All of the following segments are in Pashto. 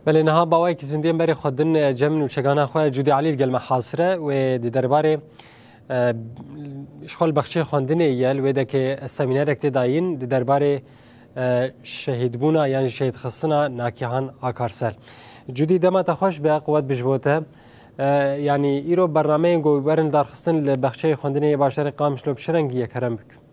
بله نها باوی که زندگی بری خودن جمن و شگانه خواه جودی علی گل محاصره و دی درباره شغل بخشی خواندن ایل و ده که سمینار اقتداین دی درباره شهید بونا یعنی شهید خستنا ناکیهان آکارسل جودی دمت خوش به قوت بجبوته یعنی ایرو برنامه گوی برن دار خستن لبخشی خواندن باشر قامش لب شرنگی یک هرم بک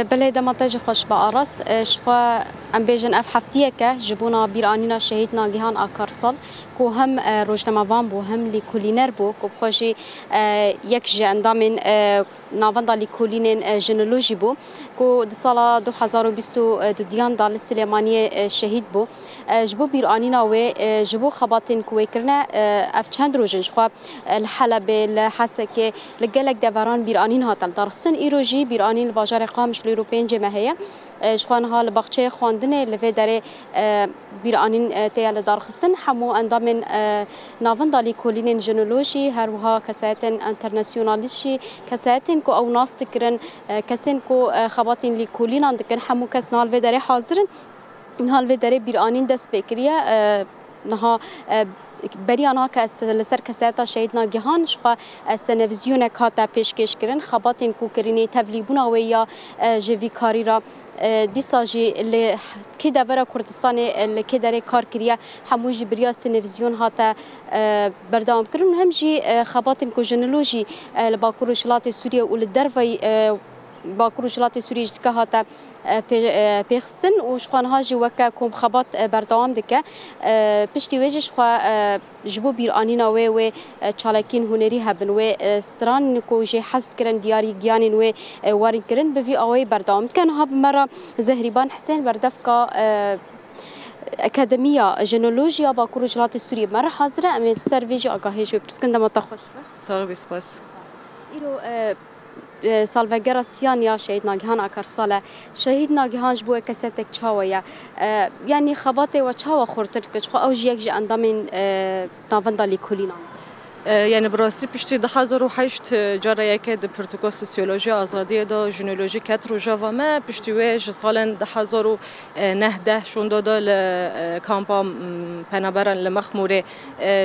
بله دمتاج خوش با آرس شخوا ام بیجن اف هفتیه که جبونا بیرانینا شهید ناگهان آکارسال کو هم روزنامه‌وان بو هم لیکولینر بو کو بخوشی یک جندامین ناوندا لیکولینن ژنولوژی بو کو د سال 2022 دیان دال سلیمانی شهید بو جبو بیرانینا و جبو خباتین کو کرنا اف چند روزن شخوا الحلب الحسکه لگلک دوران بیرانین هاتل درسن ایروجی بیرانین بازار قامش الاوروبیین جمعه شخوان حال بخچه خواندن لوی داره بیرانین تیال دارخستن همو اندامن ناوندالی کولین ژنولوژی هر وها کسایتن انترناسیونالیشی کسایتن کو او ناس تکرن کسین کو خباتین لی کولین دکن همو کس نال وی داره حاضرن نال وی داره بیرانین دست بکریه نها بریانا که لسر کسایتا شهید ناگهان شخوا سنویزیون کاتا پیشکش کرن خباتین کو کرینی تبلیبونا و یا جوی کاری را دیساجی کی دورا کردستان کی داره کار کریه هموجی بریا سنویزیون هاتا بردام کرن همجی خباتین کو ژنولوژی لباکور شلات سوریه ول دروی باکور شلات سوریه که هاتا پیخستن و شخوانها جی وکا کم خبات بردام دکه پشتی ویجی شخوا جبو بیرانینا و چالکین هنری هبن و ستران کو جی حزد کرن دیاری گیانین و وارین کرن بوی آوی بردام کن هب مرا زهریبان حسین بردفکا اکادمیا ژنولوژیا باکور جلات سوریه مرا حاضره امی سر ویجی آگاهیش و پرسکن دمتا خوش سال بیسپاس ایرو سالوگر سیان یا شهید ناگهان آکارساله شهید ناگهان جبو کساتک چاویه یعنی خبات و چاو خورتر کچ خو اوج یک ج اندامین ناوندالی کولینان یعنی براستی پشتی 2008 جاره که د پروتکل سوسیولوژی آزادی دا ژنولوژی کت رو جوا ما پشتی ویج سال 2019 شوندا دال کامپا پنابران لمخموره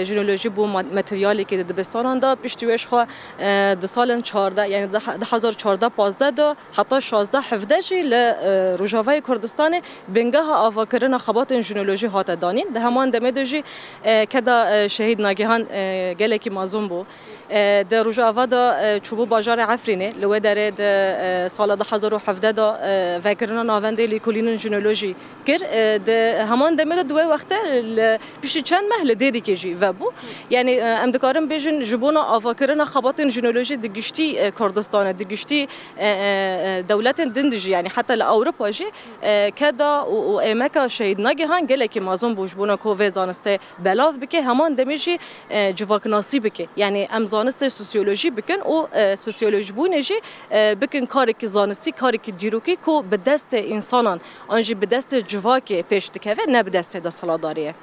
ژنولوژی بو متریالی که دبستان دا پشتی ویج خو د سال 14 یعنی 2014 15 دا حتی 16 17 جی ل روجاوای کردستان بنگاه آواکرنا خبات ژنولوژی هات دانین ده همان دمدجی کدا شهید ناگهان گله کی مازون بو در روجاوا دا چوبو بازار عفرینه لو داره د سال 2017 دا فکرنا ناونده لیکولین ژنولوژی کر د همان دمه دو وقت پیش چند محل دیری کیجی و بو یعنی ام دکارم بیژن جبونا آفاکرنا خبات ژنولوژی دگشتی کردستان دگشتی دولت دندجی یعنی حتی لاوروپا جی کدا و امکا شهید ناگهان گله کی مازون بو جبونا کو وزانسته بلاف بکه همان دمیجی جواکناسی بکه یعنی ام زانست سوسیولوژی بکن و سوسیولوژی بونجی بکن کاری که زانستی کاری که دیروکی کو به دست انسانان آنجی به دست جواک پیش دکه نه به دست دستالداریه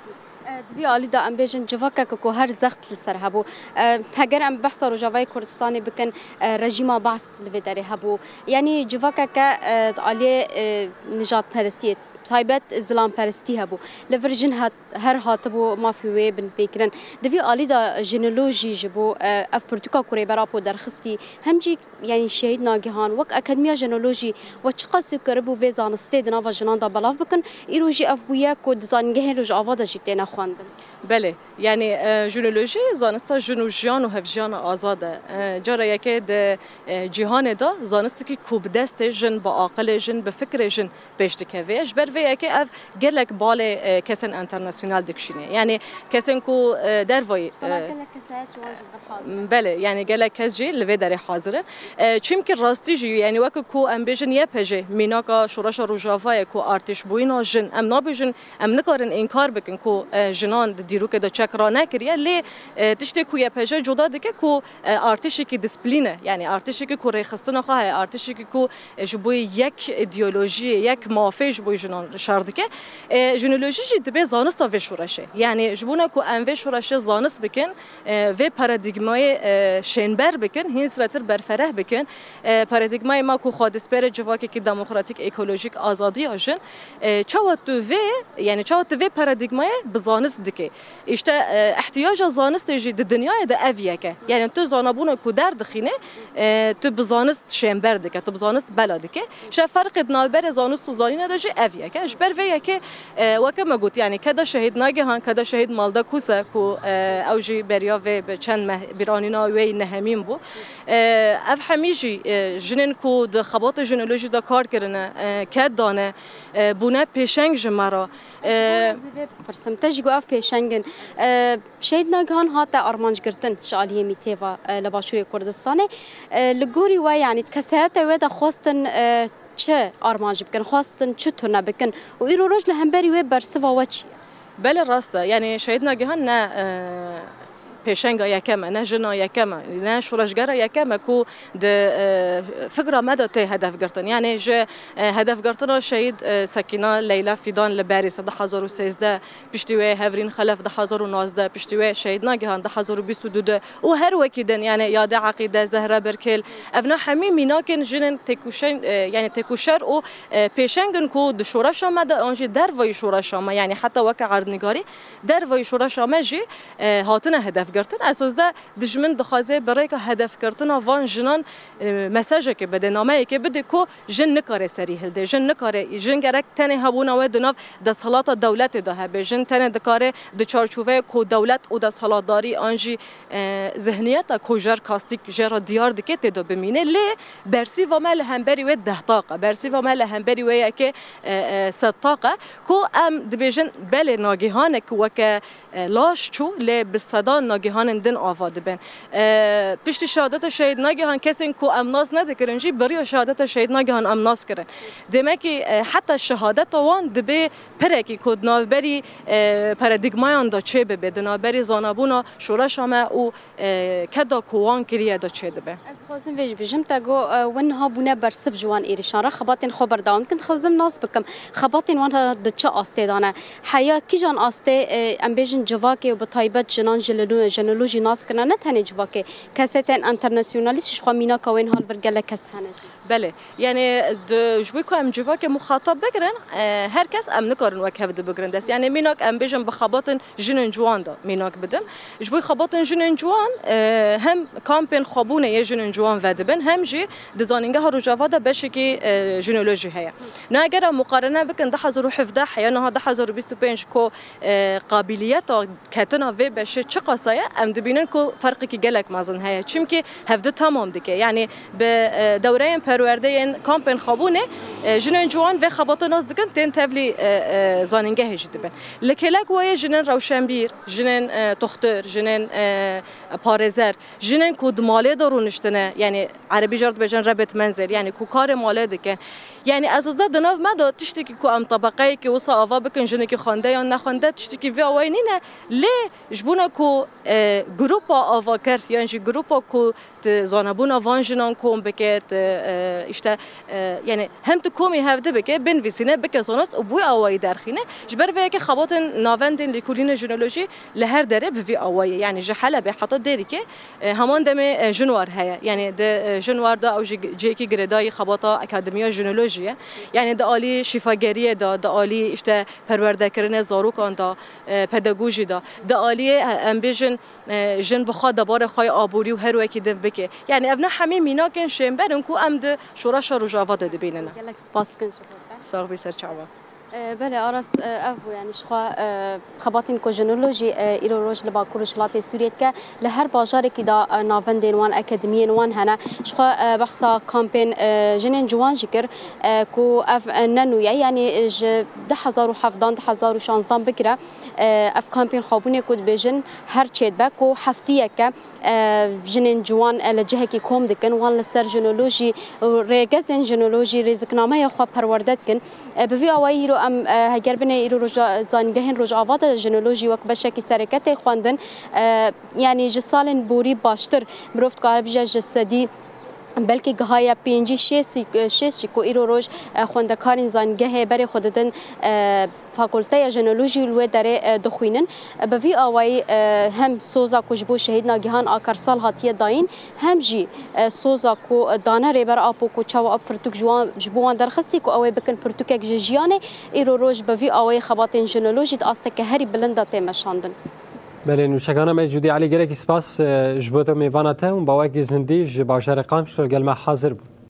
دوی عالی دا ام بیجن جواکا کو هر زخت لسر هبو اگر ام بحث روجاوای کردستان بکن رژیم باس لوی داره هبو یعنی جواکا که عالی نجات پرستی تایبت زلام پرستی هبو لورجن هر هاتبو مافیوی بن پیکرن دوی عالی دا ژنولوژی جبو اف پرتوکا کوری براپو درخستی همجی یعنی شهید ناگهان وک اکادمیا ژنولوژی و چقاس کربو و زانسته دنا و جنان دا بلاف بکن ایروجی اف بویا کو دزانگه روج آوادا جیتنا خواندن بله یعنی ژنولوژی زانستا ژنوژیان و هفجیان آزاده جاره یکی د جهان دا زانستی که کوب دست جن با عقل جن به فکر جن پیش دکویش بر وی یکی اف گلک بال کسن انترناسیونال دکشینه یعنی کسن کو در وی بله یعنی گلک کس جی لوی در حاضره چیم که راستی جی یعنی وک کو ام بیژن یه پجه میناکا شورش روجاوای کو ارتش بوینا جن ام نابیژن ام نکارن انکار بکن کو جنان دیروک دا چکرا نکریه لی تشتی کوی پژه جدا دکه کو ارتشی کی دیسپلینه یعنی ارتشی کی کوری خستن خواه ارتشی کی کو جبوی یک ایدئولوژی یک مافی جبوی جنان شاردکه ژنولوژی جی دبی زانست و شورشه یعنی جبونا کو ام و شورشه زانست بکن و پارادایگمای شنبر بکن هین سرتر برفره بکن پارادایگمای ما کو خودسپر جواکی که دموکراتیک اکولوژیک آزادی آجن چاوت و یعنی چاوت و پارادایگمای بزانست دکه اشته احتیاج زانست جی دنیای ده اویه که یعنی تو زانبونا کو در دخینه تو بزانست شنبر دکه تو بزانست بلاد که ش فرق نابر زانست و زانی نداشی اویه که اش بر ویه که وکم گوت یعنی کدا شهید ناگهان کدا شهید مالدا کوسه کو اوجی بریا و چند بیرانینا وی نهمین بو اف همیجی جنن کو د خبات ژنولوژی دا کار کرنه کد دانه بونه پیشنگ جمرا پرسنتج گاف پیشنگن شهید ناگهان هات ارمانج گرتن شالیه میتوا لباشوری کردستان لگوری و یعنی کسات و دا خواستن چه ارمانج بکن خواستن چه تونه بکن و ایرو روز لهمبری و برسوا و چی بله راسته یعنی شهید ناگهان نه پیشنگا یکم نه جنا یکم نه شورشگرا یکم کو د فکر مدى ته هدف گرتن یعنی ج هدف گرتن شهید سکینه لیلا فیدان لبری 2013 پشتیوه هفرین خلف 2019 پشتیوه شهید ناگهان 2022 و هر وکیدن یعنی یاد عقیده زهره برکل افنا همه میناکن جنن تکوشن یعنی تکوشر و پیشنگن کو د شورش مدى آنجی در وی شورش ما یعنی حتی وک عرضنگاری در وی شورش ما جی هاتنه هدف گرتن اساس ده دجمن دخوازه برای که هدف گرتن وان جنان مساجه که بده نامه که بده کو جن نکاره سری هلده جن نکاره جن گرک تنه هبونه و دناف د صلات دولت ده به جن تنه دکاره د چارچوبه کو دولت او د صلاتداری آنجی ذهنیت کوجر کاستیک جرا دیار دکه تدو بمینه ل برسی و مال همبری و ده طاقه برسی و مال همبری و که صد طاقه کو ام دبیجن بله ناگهانه کو که لاش چو ل بصدا ناگهان دن آواد بن پشت شهادت شهید ناگهان کسی کو امناس ندکرن جی برای شهادت شهید ناگهان امناس کرن دمکی حتی شهادت وان دبی پرکی کد نوبری پارادایگمایان دا چه به دنابری زانبونا شورش همه او کدا کوان کریه دا چه دبه از خوازم ویج بیجم تاگو ونها بونه برسف جوان ایریشان را خباتین خبر داون کن خوازم ناس بکم خباتین وانها دا چه آسته دانه حیا کی جان آسته ام بیجن جواکی و بطایبت جنان ژنولوژی ناس کنه نه تنه جواکی کساتن انترناسیونالیستش خو مینا کوین حال ورگله کس هنه بله یعنی جوی که ام جواک مخاطب بگرن هر کس ام نکارن وک هفته بگرن دست یعنی میناک ام بیجم بخباتن جنن جوان دا میناک بدم جوی خباتن جنن جوان هم کامپین خابونه یه جنن جوان ودبن هم جی دزانینگه ها روجاوا دا بشه که ژنولوژی هیا نه اگر مقارنه بکن 2017 حیانه ها 2025 کو قابلیت کتنا و بشه چه قصایا ام دبینن کو فرقی که گلک مازن هیا چون که هفته تمام دیگه یعنی به دوره پرورده این کامپین خابونه جنن جوان و خبات ناز دکن تن تبلی زانینگه هجید بن لکلک وای جنن روشنبیر جنن تختر جنن پارزر جنن کود ماله دارونشتنه یعنی عربی جارد بجن ربط منزل یعنی کو کار ماله دکن یعنی اساسا دناف ما تشتی که ام طبقه که وسا آوا بکن جنه که خونده یا نخونده تشتی که وی آوای نینه لی جبونا کو گروپا آوا کرد یعنی گروپا کو زانبونا وان جنان کوم بکت اشته یعنی هم تو کومی هفته بکه بنویسینه بکه زانست و بوی آوایی درخینه جبر وی که خبات ناوندین لیکولین ژنولوژی لهر داره بوی آوایی یعنی جحله به حتی داری که همان دم جنوار هیا یعنی د جنوار دا او جیکی گردای خباتا اکادمیا ژنولوژی یعنی د عالی شفاگری دا د عالی اشته پرورده کردن زاروکان دا پداگوژی دا د عالی امبیژن جن بخواد دبار خای آبوری و هر وکی دم بکه یعنی ابنا همه مینا کن شنبرن کو ام د شورش روجاوا داده بیننه گلک سپاس کن ساغ بی سر چاوا بله آرس افو يعني شخوا خباتين كوجنولوجي إيرو روج لباكور شلاتي سوريت كا لهر باجار كدا نافندين وان أكاديميين وان هنا شخوا بحثا كامبين جنين جوان جكر كو أف نانو يعني 10,000 بكرة أف كامبين خابوني كود بيجن هر تشيد باكو حفتية كا جنين جوان لجهة كي كوم دكن وان لسر جنولوجي ريجزن جنولوجي رزقنامة يخوا پروردت كن بفي أوائيرو ام هگر بنه ایرو رجا زانگهن رجا آوات ژنولوژی وک بشکی سرکت خواندن یعنی جسالن بوری باشتر مروفت کار بیجا جسدی بلکه گهایا پنجی شیسی کو ایرو روش خوندکارین زانگه بری خوددن فاکولته ژنولوژی لوی داره دخوینن به وی آوای هم سوزا کجبو شهید ناگهان آکارسال هاتیه داین هم جی سوزا کو دانه ریبر آپو کو چاو آپ پرتوک جبوان درخستی کو آوای بکن پرتوک جیانه ایرو روش به وی آوای خباتین ژنولوژی آسته که هری بلنده تمشاندن. بله نوشگانم جودی علی گرک سپاس جبوت میوانته و با وقت زندی جباشر قام شل گلمه حاضر بود.